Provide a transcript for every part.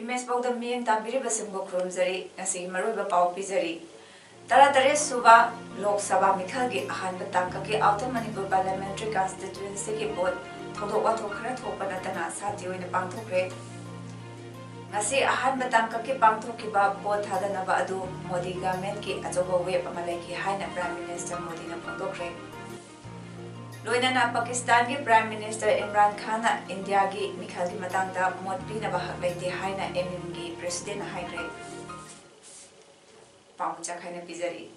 Image Paodam Ming Tambiri Basimbo Krumzari, Nasi Maruba Pau Pizari. Taratare Suba, Lok Sabha Mikhagi, Ahan Bataka, Outer Manipur Parliamentary Constituency Board, Todo Watokret, Hopanatana, Satio in a Pantokre. Nasi Ahan Bataka Pantokiba, both Hadanaba Adu, Modi Gamenki, Azobo Web Malaki, Haina Prime Minister Modina Pantokre. Loinana Pakistan ki Prime Minister Imran Khan India ki Mikhal ki matangda mot pina bahak laiti haina MM ki President haigre pamucha khaina pizari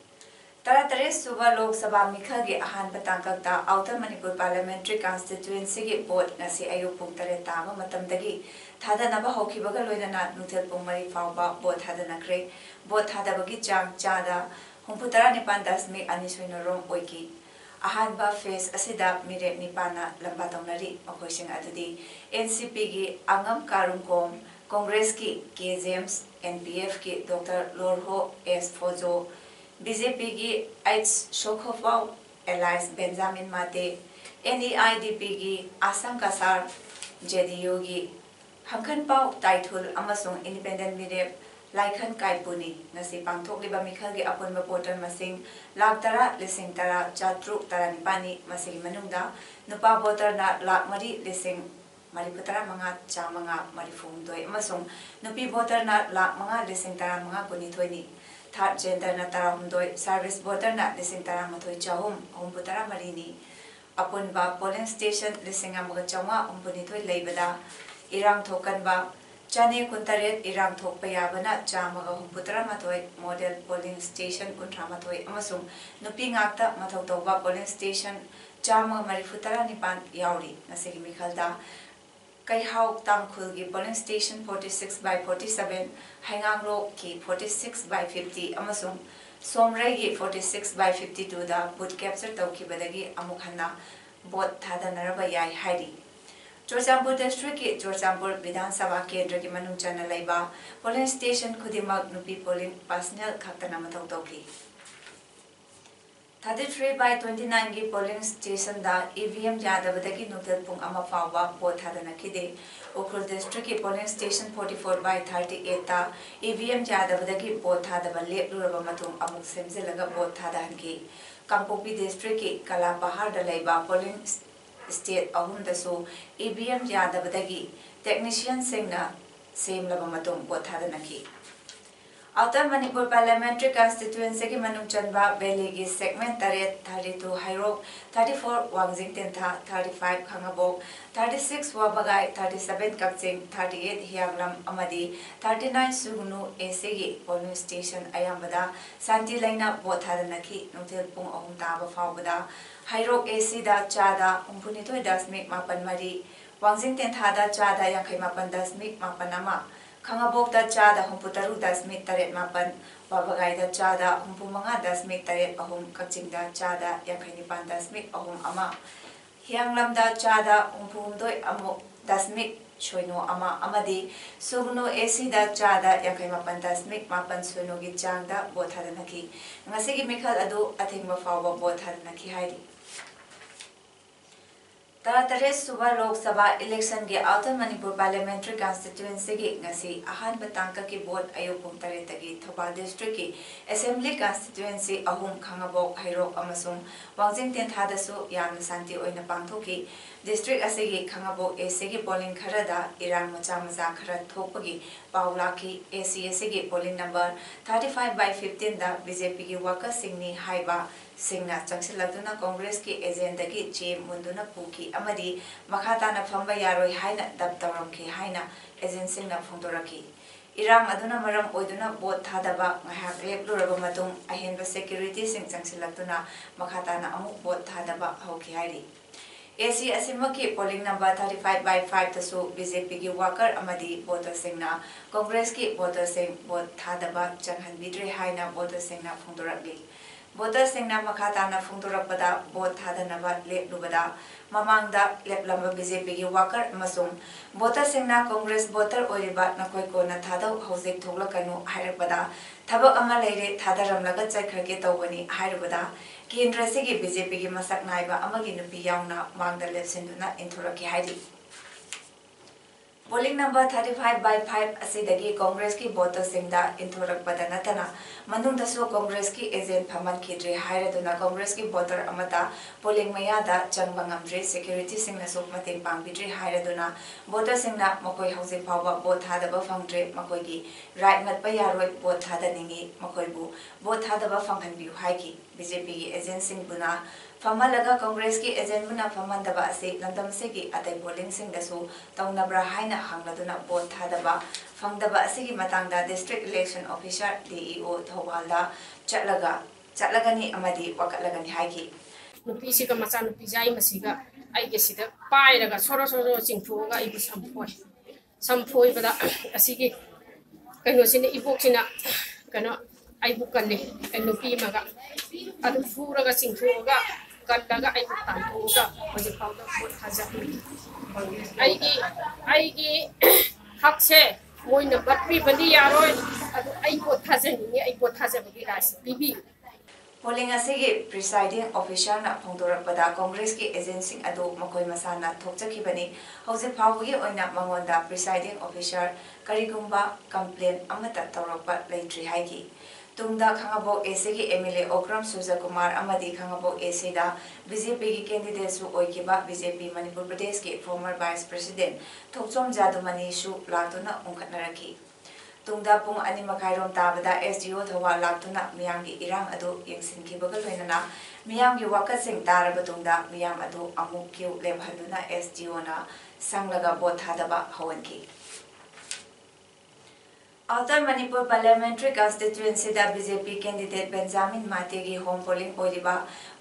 taratare suba Lok Sabha Mikhal ki ahan patangkakta Outer Manipur Parliamentary Constituency ki board nasi ayuk pung tare tama matamdagi thadanaba hokhibaga loinana nuthel pung mari fawba board thadanakre board thadabagi chang chada humputara nipan dasmi anisoinorong oiki Ahanba phase asida mire nipana lamba taunari makoising adudi NCP gi Angam Karungkom Congress ki K James NPF ki Dr. Lorho S Fojo BJP gi H Shokhofau Elias Benjamin Mate NEIDP gi Asam Kasar JDU gi Hangkan Pau Taitul amasung Independent Mire Laikhan Kaipuni nasi pangthok liba mikhal gi apon voter masing lakh tara lising tara chatruk tara nipani masing manungda nupa voter na lakh mari lising mariputara manga chamanga marifung doi amasung nupi voter na lakh manga lising tara manga kuni thoini third gender na tara humdoi service voter na lising tara mathoi chahum humputara marini apon ba polling station lising amaga chawa humpuni thoi leibada irang thokan ba Chani Kuntaret Irang Thokpayabana Chamaga Humputra Matoi Model Polling Station Kuntramatoi Amasung Nupi Ngakta Matautoba Polling Station Chama Marifutara Nipan Yauri Nasiki Mikhalda Kaihau Tangkulgi Polling Station 46/47 Hangangro Ki 46/50 Amasung Somregi 46/52 da boot capture Tauki Badagi Amukhana Bot Tadanaraba Yai Haidi Chorchampur district ki Chorchampur Vidhan Sabha Kendra ki manung chana laiba polling station khudimak nupi polling personnel khaktana mathau tawki 33/29 ki polling station da EVM yadabadagi nutel pung ama fawba vote hadana khide Ukrul district ki polling station 44/38 ta EVM yadabadagi vote hadaba lepluraba matung amuk semjelaga vote hadahanki Kangpokpi district ki Kalapahar da laiba polling State ahum dasu EVM yadabadagi technician singna same laba matung bothadanaki Outer Manipur Parliamentary Constituency ki manung chanba valley ki segment 32 Hairok 34 Wangjing Tentha 35 Khangabok 36 Wabagai 37 Kakching 38 Hianglam amadi 39 Sugnu AC polling station ayambada Santi Laina bothadanaki nuthel pung ahum taba fawbada Hairok AC da chada umpuni dasmik mapan mari Wangjing Tentha da chada yankai mapan dasmik mapanama Khangabok da chada humputaru dasmik taret mapan Wabagai da chada humpumanga dasmik taret ahum Kakching da chada yankai nipan dasmik ahum ama Hianglam da chada humpumdoi amuk dasmik Shoino ama amadi Sugno AC da chada yankai mapan dasmik mapan suno gi changda bothadanaki Ngasigi mikhal adu athingba fawba bothadanaki haidi Taratare Suba Lok Sabha election ge Outer Manipur Parliamentary Constituency ge ngasi ahan batangka ki vote ayupung taretagi Thobal District ki Assembly Constituency ahum Khangabok Hairok amasung Wangjing Tentha dasu yamna santi oina pangthoki district asegi Khangabok AC gi polling kharada irang macha macha khara thokpagi paulaki AC asegi polling number 35/15 da BJP gi worker singni haiba Singna Changsiladuna Congress ki agenda ki che munduna puki amadi makhatana phamba yaroi haina dabtaram ki haina agency na phondoraki Irang aduna maram oiduna bot thadaba ngahak lepluraba matung ahenba security sing changsiladuna makhatana amuk bot thadaba hauki hairi AC asimaki polling number 35/5 tasu BJP ki worker amadi voter singna Congress ki voter sing vote thadaba changhan bidre haina voter singna phungdorakli voter singna makhatana phungdorakpada vote thadanaba leplubada mamangda leplamba BJP ki worker amasung voter singna Congress voter oiriba nakoi kona thadau hojik thoglakanu hairabada thabak ama leire thadaramlaga chaikhage tawbani hairabada केंद्र से BJP की मसक नाइबा अमगी नुपी याउना मांगदा लेप्सिंदुना इंथुरकी हाइदि polling number 35/5 असिदगी Congress की voter सिंगदा इंथुरकपदा नतना मनुंगदसु Congress की agent फमन खिद्रे हाइरदुना कांग्रेस की voter अमता polling मयादा चंगबंगमद्रे सिक्योरिटी सिंगनसु मतेंग पांगबिद्रे हाइरदुना वोटर सिंगना मकोय हौजे फावबा वोट थादबा फंगद्रे मकोयगी राइट मतपा यारोय वोट थादनिंगी मकोयबु वोट थादबा फंगहनबियु हाइकी बीजेपी की एजेंट सिंगबुना फमलगा कांग्रेस की एजेंट बुना फमनदबा असे लंदम से की अतै पोलिंग सिंगदसु तौनब्रा हाइना हांगलदुना वोट थादबा फंगदबा असेगी मतांगदा डिस्ट्रिक्ट इलेक्शन ऑफिसर डीईओ थौबालदा चटलगनी अमदी वकलगनी हाइकी नुपीसिगा मचा नुपी जाई मसिगा आइगे सिदा पाइरगा सोरो सोरो चिंथुगा इबु संफोय बदा असिगी कइनोसिने इबोक्सिना कनो आइबु कल्ले नुपी मगा अदु फुरगा चिंथुगा कल्लगा आइबु तांथुगा होजे फाउदा बोट हाजा आइगी हकसे मोइना बत्पी बंदी यारोय अदु आइ बोट हाजनी आइ बोट हाजबगी रासि बीबी पोलिंग असेगी प्रिसाइडिंग ऑफिसर ना फोंदोरपदा कांग्रेस की एजेंसिंग अदु मकोय मसाना थोकचखिबनी हौजे फावगी ओइना मंगोंदा प्रिसाइडिंग ऑफिसर करिगुंबा कंप्लेन अमता तौरपा लेट्री हाइगी तुंगदा खंगाबो एसी की एमएलए ओक्रम सुजकुमार अमदी खंगाबो एसी दा बीजेपी की कैंडिडेट सु ओइकिबा बीजेपी मणिपुर प्रदेश के फॉर्मर वाइस प्रेसिडेंट थोकचोम जादुमनी सु लातुना उंखटनरखी तुंगदा पुंग अनि मखाइरोम ताबदा एसडीओ थवा लातुना मियांगी इरांग अदु यंगसिनखिबगा लोइनना मियांगी वाकसिंग तारब तुंगदा मियांग अदु अमुक क्यू लेभदुना एसडीओ ना संगलगा बोथादबा हवनकी Outer Manipur Parliamentary Constituency da BJP candidate Benjamin Mate की home polling ओरिबा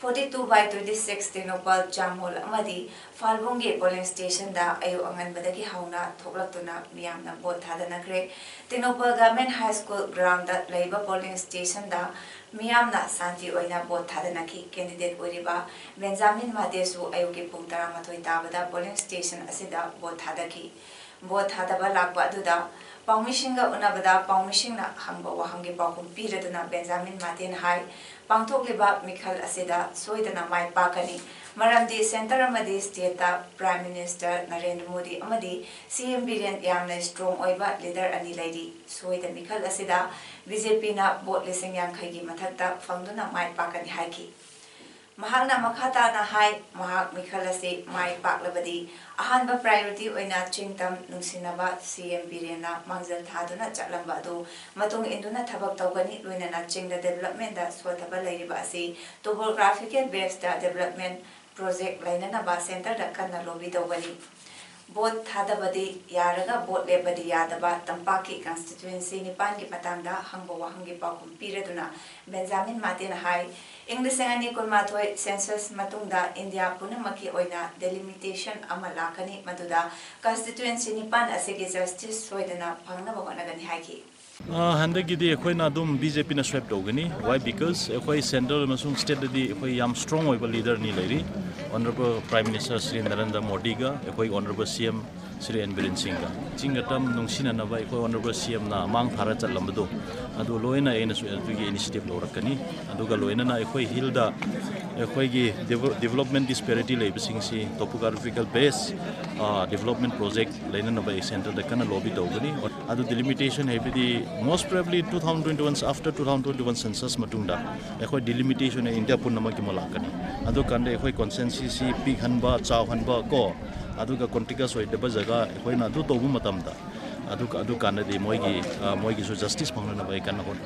42/26 Tinopal Jamhol amadi Falbung की polling station da ayu anganbadagi hauna thoklakuna miyamna vote thadanakre Tinopal Government High School ground da leiba polling station da miyamna santi oina vote thadanaki candidate ओरिबा Benjamin Mate su ayu की pung 12 tabada polling station asida vote thadaki vote thadaba lakba aduda पाउमिशिंग उनबदा पाउमिशिंग हंगबा वहंगे पाकुम पीरदना Benjamin मातेन हाई पांगथोकलिबा मिखल असेदा सोइदना माइ पाकनी मरमदी सेंटर अमदी state prime minister Narendra Modi अमदी सीएम बिरेन यामना स्ट्रांग ओइबा लीडर अनि लैदी सोइद मिखल असेदा बीजेपी ना वोट लिसिंग यांखैगी मथक्ता फंगदुना माइ पाकनी हाइकी महागना मखाताना हाई महाग मिखल असे माइ पाकलबदी अहानबा प्रायोरिटी ओइना चिंगतम नुंसिनबा सीएम बिरेना मांगजल थादुना चलंबा दो मतुंग इंदुना थबक तौगनी लोइनना चिंगदा डेवलपमेंट दा सोथबा लैरिबा असे टोपोग्राफिकल बेस्ड डेवलपमेंट प्रोजेक्ट लाइनना बा सेंटर दा कन्ना लोबी तौगनी बोट थादबदी यारगा बोट लेबदी यादबा तंपाकी कॉन्स्टिट्यूएंसी निपान की पतांगदा हंगबो वहंगी पाकुम पीरदुना बेंजामिन मातेन हाई इंग्लिश अंगनी कुलमाथोय सेंसस मतुंगदा इंडिया पुनमकी ओइना डेलिमिटेशन अमा लाकनी मदुदा कॉन्स्टिट्यूएंसी निपान असेगी जस्टिस सोइदना फंगना बगनगनी हाइकी हंदगी अखोना बीजेपी ना स्वेप तौगनी वाई बिकॉज अखोई सेंट्रल स्टेट अखोई याम स्ट्रॉन्ग ओइबा लीडर नि लेरी honourable prime minister Shri Narendra Modi गा अखोई honourable CM Shri N Biren Singh गा चिंगतम नुंसिननबा अखोई ऑनरेबल सीएम ना मांग थारा चललमदो अदु लोइना एनसु अदुगी इनिशिएटिव लोरकनी अदुगा लोइना अखोई हिलदा अखोईगी डेवलपमेंट डिस्पैरिटी लेबसिंगसी टोपोग्राफिकल बेस डेवलपमेंट प्रोजेक्ट लेननबा सेंटर द कना लॉबी तौगनी अदु डिलिमिटेशन हेबिदी most probably 2021 after 2021 census matungda ekhoi delimitation India punama ki malakani adu kande ekhoi consensus pig hanba chaw hanba ko adu ga contiguous oi deba jaga ekhoi na adu tobu matamda adu kande di moigi so justice phangna na bai kan hon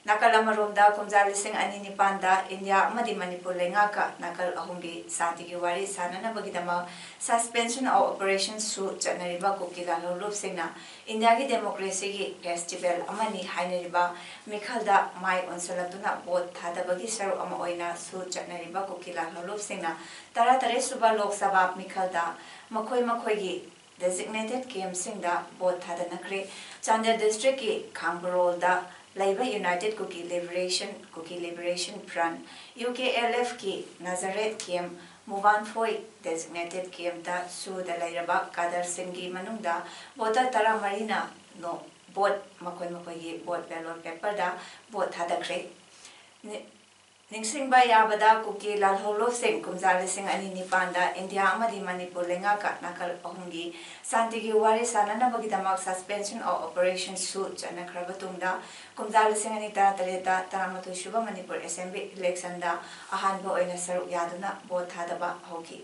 Nakal amaromda kumja lising ani nipanda India amadi Manipur lengaka nakal ahumgi santigi wari sananabagidama suspension of operations su chanariba kukila lolup singna India ki democracy ki festival amani hainariba mikhalda mai onsalatuna bot thadabagi saru ama oina su chanariba kukila lolup singna taratare suba lok sabha mikhalda makhoi gi designated game singda bot thadanakre Chandar district ki Khambarol da Labour United Cookie Liberation Front UKLF ki Nazareth Kiem Muvan Foi designated Kiem da Su da Lairaba Kadar Singi Manungda Bota Tara Marina no bot makoi bot ballot paper da bot hadakre Ningsing ba yabada kuki lalholo sing kumzali sing ani nipanda India amadi Manipur lengaka nakal ahungi santigi wari sanana bagidamak suspension of operations su chanakrabatungda kumzali sing ani tarata taramatu shuba Manipur Assembly election da ahanba oina saruk yaduna bot hadaba hoki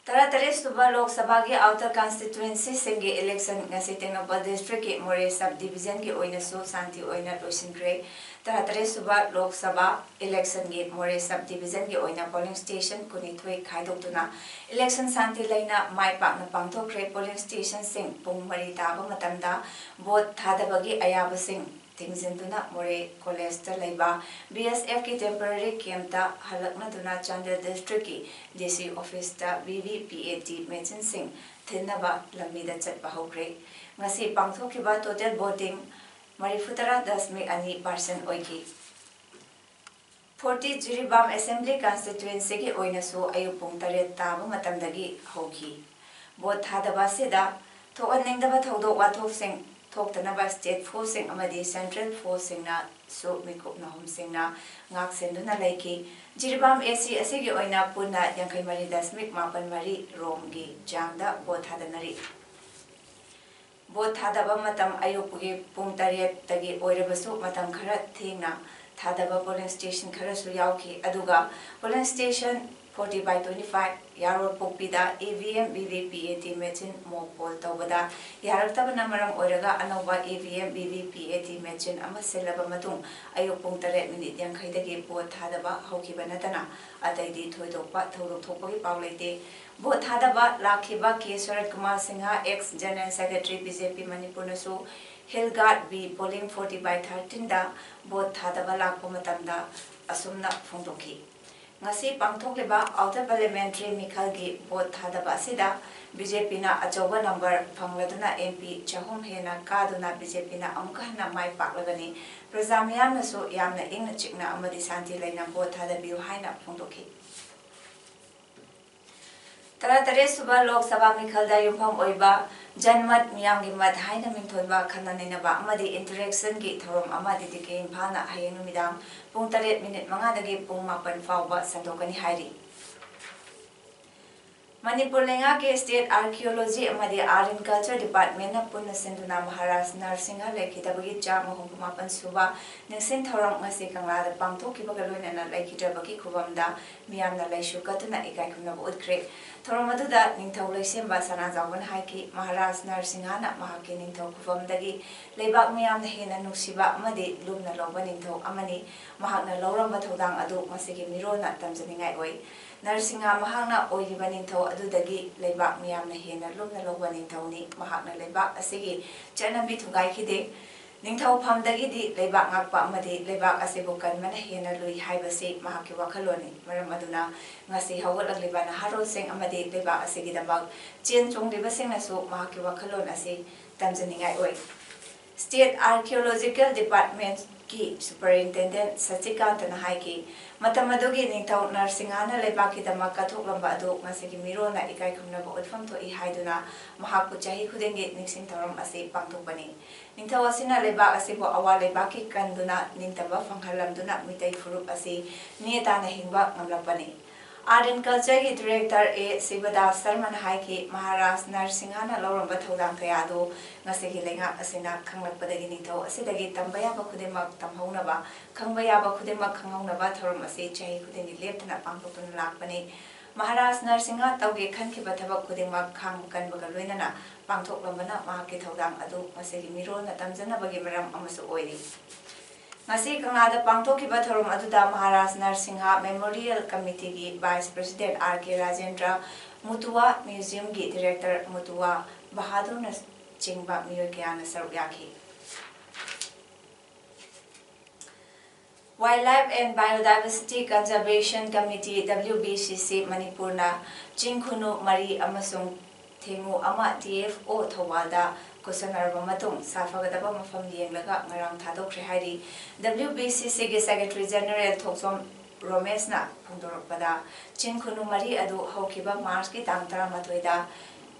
Taratare Suba Lok Sabha ki outer constituency singi election ngasi Tengnopal district ki More subdivision ki oina so santi oina loisingre Taratare Suba Lok Sabha election ki More subdivision ki oina polling station kunithoi khaidokduna election santi laina mai pakna pangthokre polling station sing pung mari taba matamda vote thadabagi ayaba sing Tingzinduna More College Laiba BSF ki temporary camp ta halakna duna Chandra district ki DC office ta VVPAT Mechin Singh Thinaba Lamida Chatpa Hokre ngasi pangthokiba total voting Marifutara 10% oiki 40 Jiribam Assembly constituency ki oinasu ayupung taret taba matamdagi hoki vote hadaba sida thoanengdaba thodok wathok sing Toktanaba state forcing amadi central forcing na so mikop na hom singna ngak senduna laiki Jiribam AC asigi oina punna yangkai mari dasmik mapan mari romgi jangda bothadanari bothadaba matam ayupugi pung tariet tagi oirabasu matam khara thengna thadaba polling station khara su yauki aduga polling station 40/25 Yarol Pokpida EVM VVPAT machine mock poll tawada yaraktabana maram oiraga anova EVM VVPAT machine ama selaba matung ayuk pung 3 minute yangkhaidagi vote thadaba haukiba natana ataidi thoidokpa thokpagi paulaite vote thadaba lakhiba K Sarat Kumar Singha ex General Secretary BJP Manipur nasu Hillgard B polling 40/13 da vote thadaba lakpa matamda asumna phongdoki ngasi pangthokleba outer parliamentary mikhalgi vote thadaba sida BJP na achoba number phangladuna MP chahum hena kaduna BJP na amkahna mai paklagani prajamyam naso yamna ingna chikna amadi santi laina vote thadabiu haina phongdokhi Taratare Suba Lok Sabha Mikhalda Yumpham Oiba Janmat Miyamgi Mat Haina Mingthonba Khananenaba Amadi interaction gi thorom amadi dike imphana hayeng numidang pung 3 minute mangadagi pung 8 fawba sandokani hairi Manipur lenga ke state archaeology amadi art and culture department na punna senduna Maharaj Narsinga lekhitabagi chama hukumapan suba ningsin thorom ngasi kanglada pangthokiba galoina lekhitabagi khubamda miyamna laishu katuna ikaikumna udkre Thoromaduda Ningthau Laisemba Sanajawan Haiki Maharaj Narsingana Mahaki Ningthau Kufamdagi Lebak Miyamna Hena Nuksiba Amadi Lumna Loba Ningthau Amani Mahakna Loramba Thodang Adu Masigi Mirona Tamjaningai Oi Narsinga Mahakna Oyiba Ningthau Adudagi Lebak Miyamna Hena Lumna Loba Ningthau Ni Mahakna Lebak Asigi Chanabi Thugai Kide Ningthau Phamdagi di Lebak Ngakpa Amadi Lebak Asibukan Mana Hena Lui Haibasi Mahaki Wakaloni Maram Aduna ngasi hawalagliba na harol sing amadi leba asigi dabag chen chung liba sing nasu mahaki wakalon asi tamjaningai oi State Archaeological Department ki Superintendent Satikanta na haiki matamadugi ningtaw narsingana leba ki damak kathuklamba adu ngasigi mirona ikai khumnaba utfam to I haiduna mahakpu chahi khudengi ningsing tawram asi pangthokpani ningtaw asina leba asibo awa leba ki kanduna ningtaba phanghalamduna mitai furup asi nieta na hingba ngamlapani Art and Culture ki Director A. Sivadas Sarman Haiki Maharaj Narsingana Loramba Thodang Kayado Ngasigi Lenga Asina Kanglakpadagi Nito Asidagi Tambayaba Kudemak Tamhaunaba Kangbaya Kudemak Kangaunaba Thorum Asi Chahi Kudeni Leptana Pangtun Lakpani Maharaj Narsingha tauge khankiba thabak khudingmak khang kanbaga loinana pangthoklambana mahakki thodang adu masigi mirona tamjanabagi maram amasu oiri. Ngasi Kangnada pangthokiba thorum aduda Maharaj Narsingha Memorial Committee gi Vice President R.K. Rajendra Mutua Museum gi Director Mutua Bahadur na chingba miyo kayana saruk yaki. Wildlife and Biodiversity Conservation Committee WBCC Manipurna Chingkhunu Mari amasung Thengu ama TFO Thawalda kusanarba matung safagadaba mafam yenglaga ngarang thadokre hairi WBCC ge Secretary General Thoksom Romesna phongdorokpada Chingkhunu Mari adu haukiba March ki tang 13da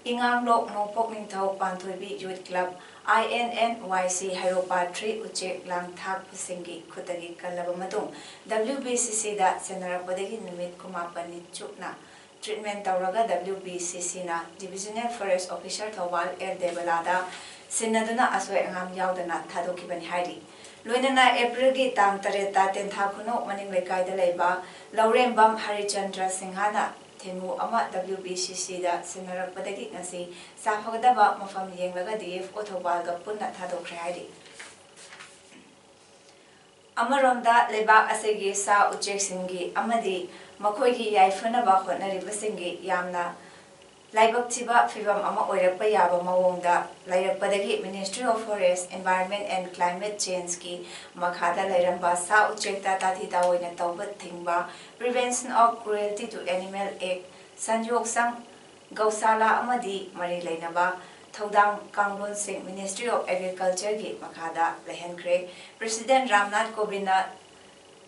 Ingang Lok Nongpok Ningthau Panthoibi Youth Club INNYC Hairopa 3 Uchek Lang Thak Pusingi Khutagi Kalaba Madung WBCC da Senarapodagi Numit Kumapani Chukna Treatment Tauraga WBCC na Divisional Forest Officer Thawal Air Debalada Sinaduna Aswe Angam Yaudana Thadokibani Hairi Luinana April gi tang tareta tentha kuno maning lekai da leiba Laurembam Harichandra Singhana Thengu ama WBCC da Senarapodagi ngasi safagadaba mafam yenglaga DFO Thawalga punna thadokre hairi Amaromda lebak asegi sa uchek singi amadi makoigi yaifanaba hotnaribasingi yamna laibak chiba fibam ama oirakpa yaba mawongda lairakpadagi Ministry of Forest, Environment and Climate Change ki makhada lairamba sa uchekta tathita oina tawba thingba Prevention of Cruelty to Animal Act Sanjog Sang Gausala amadi mari lainaba Thodang Kanglon Singh Ministry of Agriculture ki makhada lehenkre President Ramnath Kovinda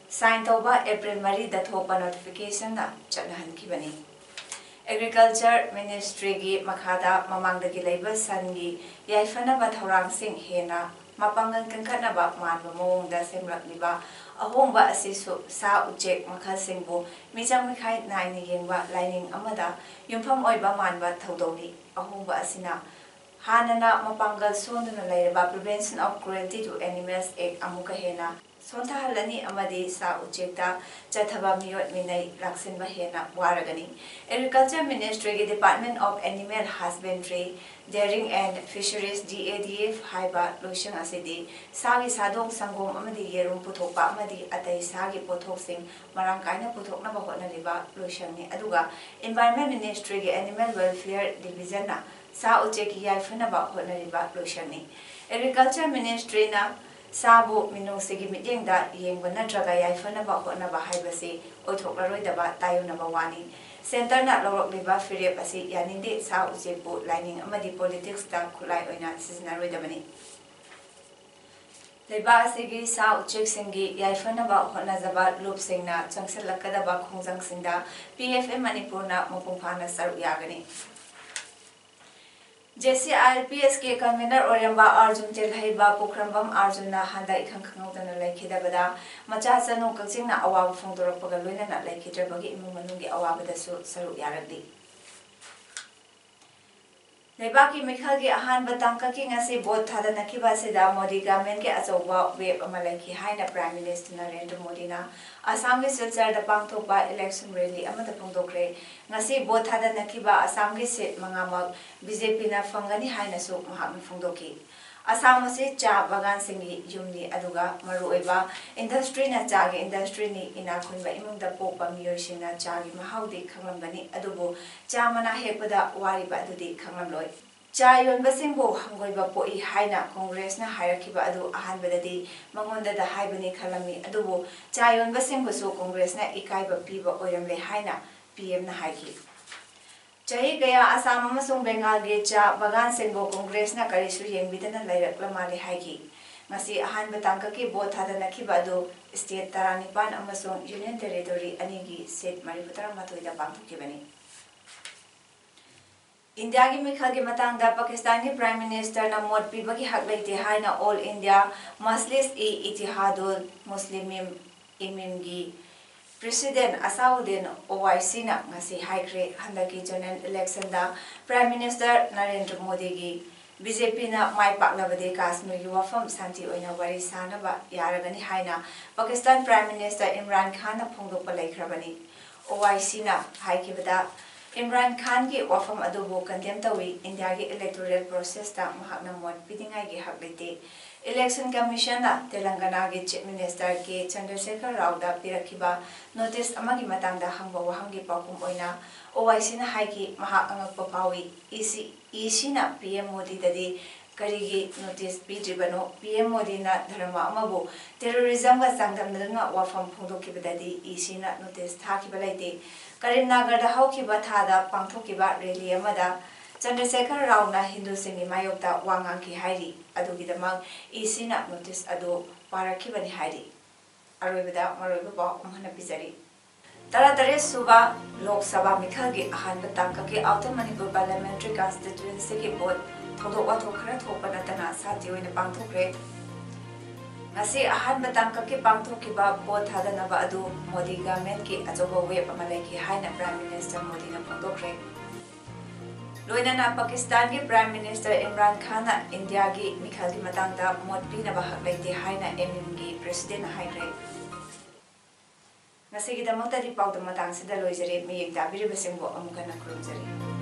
sign tawba April mari da thopa notification na chanahan kibani Agriculture Ministry gi makhada mamangdagi leiba sangi yaifanaba thorang sing hena mapangan kankanaba manba mawongda semlakliba ahongba asisu sa uchek makhal singbu mijang mikhai naini yengba lining amada yumpham oiba manba thodoni ahongba asina Hanana mapangal sonduna lairaba Prevention of Cruelty to Animals Act amuka hena Sontahalani amadi sa uchekta chathaba miyot minay laksinba hena waragani Agriculture Ministry ge Department of Animal Husbandry Dairying and Fisheries DADF haiba loisang asidi sagi sadong sanggom amadi yerum puthokpa amadi atay sagi pothoksing marang kaina puthoknaba hotnariba loisangni aduga Environment Ministry ge Animal Welfare Division na sa ucheki yaifanaba hotnariba loisangni Agriculture Ministry na Sabu minung sigi miting da yengba natraga yaifanaba hotnaba haibasi oithoklaroi tayonaba wani Center na lorok liba firep asi yaninde sa ujepu lining amadi politics da khulai oina siznaroi dabani Leba asigi sa uchek singi yaifanaba hotnajaba loop singna changselakadaba khongjang singda PFM Manipurna mapungphana saru yagani JCRPS के convener Oramba Arjun तेलहैबा पुखरंबम अर्जुनना हंदा इखं खंगौदना लेखिदबदा मचा चनु कक्सिंगना अवाब फोंदोरपगा लोइनना लेखिद्रबगी इमु मनुंगी अवाबदसु सरु यारगदी लेबाकी मिखल के अहान बतांका की ngasi बोध थादना किबासेदा Modi government के अचौबा वेब अमा लेखि हाइना प्राइम मिनिस्टर नरेंद्र मोदी ना असम के सिलचर द पांगथोकबा इलेक्शन रैली अमदा फोंदोकरे ngasi बोध थादना किबा असम के सीट मंगामक बीजेपी ना फंगनी हाइना सु महाक फोंदोकी असम से चा बगान सिंगी युमनी अदुगा मरुएबा इंडस्ट्री ना चागे इंडस्ट्री नि इना खुनबा इमुंगदा पोपा मियोसिना चागी महाउदी खंगलंगनी अदुबो चा मना हेकबदा वारिबा अदुदी खंगलंलोय चा योनबसिंगबो हंगोइबा पोई हाइना कांग्रेस ना हायरखिबा अदु अहानबददी मंगोंदा दा हाइबनी खलमी अदुबो चा योनबसिंगबसु कांग्रेस ना इकाइबा पीबा ओयरमले हाइना पीएम ना हाइखि Chahi gaya Assam amasung Bengal ge cha bagan sengbo Congress na karisu yengbidana lairakla mali haiki ngasi ahan batangka ki both hadana khibadu state 19 amasung union territory anigi seat mariputara matoida pangthukibani India ki mikhal ge matangda Pakistan ki prime minister na mot pibagi hak laite haina all India Majlis e Ittihadul Muslimin imim gi President Asauddin Owaisi na ngasi haikre handaki general election da Prime Minister Narendra Modi gi BJP na mai paklabade Kashmir gi wafam santi oina wari sanaba yaragani haina Pakistan Prime Minister Imran Khan na phongdokpa laikhrabani OIC na haikibada Imran Khan ki wafam adubo condemn tawi India ki electoral process ta mahakna mon pidingai gi haklite Election Commission na Telangana ki Chief Minister ki Chandrasekhar Rao da pirakiba notice amagi matangda hangba wahamgi pakum oina OIC na haiki mahak angakpa pawi EC na PM Modi dadi karigi notice pidribano PM Modi na dharma amabu terrorism ga sangdamna wafam phongdokibadadi EC na notice thakibalaite Karimnagar da haukiba thada pangthokiba rally amada Chandrasekhar Rao na Hindu singi mayokta wangang ki hairi adugidamang EC na notice adu parakibani hairi aroibada maroiba ba umhana pizari Taratare Suba Lok Sabha Mikhagi Ahan Bataka ki Outer Manipur Parliamentary Constituency ki vote thodo wathokra thopanatana sati oina pangthokre Ngasi ahan batangka ki pangthokiba vote hadanaba adu Modi government ki ajoba web amalai ki haina Prime Minister Modi na pangthokre Loinana Pakistan ki Prime Minister Imran Khan na India ki Mikhagi matangda mot pinaba haklaite haina MN ki President na haigre Ngasi ki damakta di Paodam matang sida loijare miyek dabiri basingbo amukana kurumjari